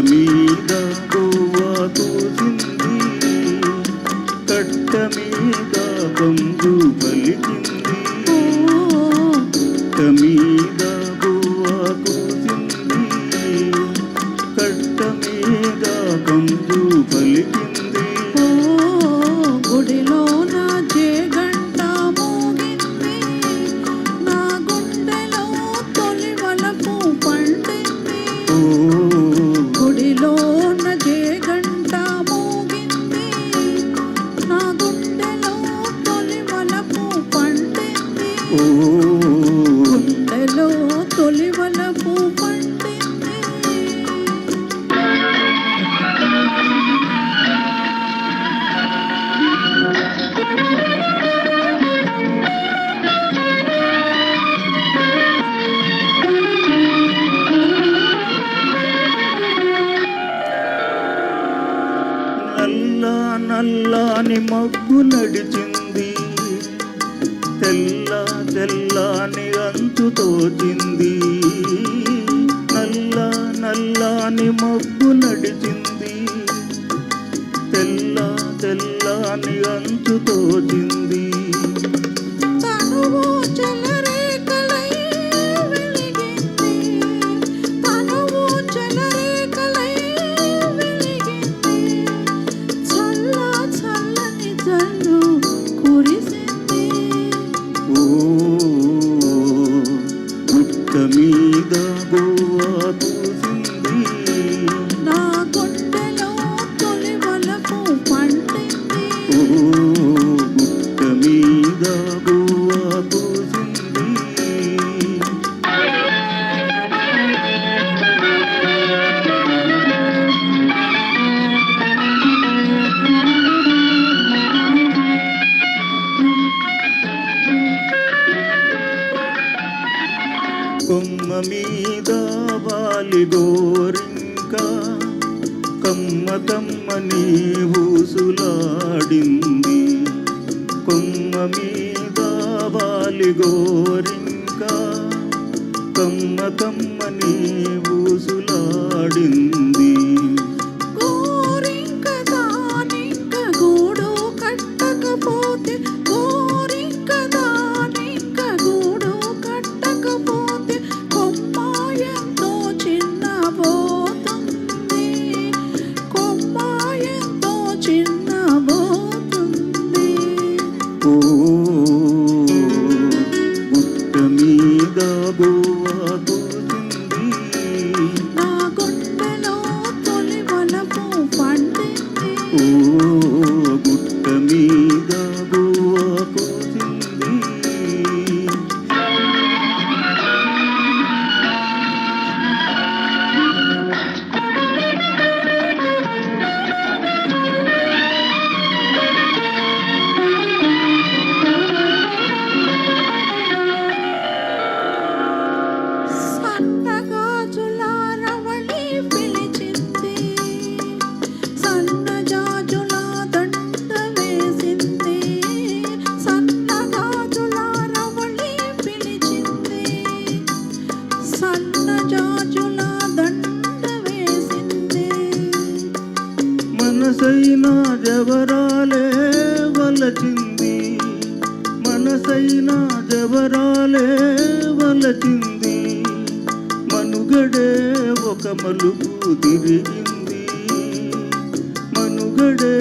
మీద గోవా తోసింది, కట్ట మీద బంధు పలికింది. కట్ట మీద గోవా తోసింది, కట్ట మీద బంధు పలికింది. గుడిలో నా జేగంట మోగింది, నా గుండెలో తొలి వలపు పండింది. గుడిలో నా జేగంట మోగింది, నా గుండెలో తొలి వలపు పండింది. గుండెలో తొలి వలపు పండింది. నల్లాని మబ్బు నడిచింది, తెల్లాని అంచు తోచింది. నల్లాని మబ్బు నడిచింది, తెల్లాని అంచు తోచింది. తనువు చెలరేకలై వెలిగింది, తనువు చెలరేకలై వెలిగింది. చల్లని జల్లు కురిసింది. గుట్ట మీద గోవా తోసింది, నా గుండెలో తొలి వలపు పండింది. గుట్ట మీద గోవా తోసింది. కొమ్మ మీద వాలి గోరింక, కమ్మని ఊసులాడింది. కొమ్మ మీద వాలి గోరింక, కమ్మని ఊసులాడింది. గోరింక దానింక గూడు కట్టకపోతే, గోరింక దానింక గూడు కట్టకపోతే కొమ్మ ఎంతో చిన్నబోతుంది, కొమ్మ ఎంతో చిన్నబోతుంది. గుట్ట మీద గోవా తోసింది, నా గుండెలో తొలి వలపు పండింది. గుట్ట మీద గోవా తోసింది. సన్నగాజుల రవళి పిలిచింది, సన్నజాజుల దండ వేసింది. సన్నగాజుల రవళి పిలిచింది, సన్నజాజుల దండ వేసింది. మనసైన జవరాలే వలచింది, మనసైన జవరాలే వలచింది. మనుగడే ఒక మలుపు తిరిగింది, మనుగడే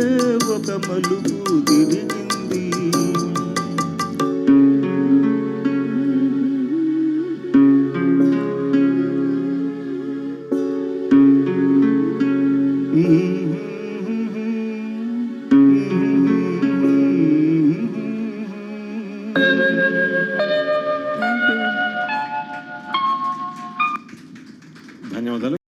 ఒక మలుపు తిరిగింది.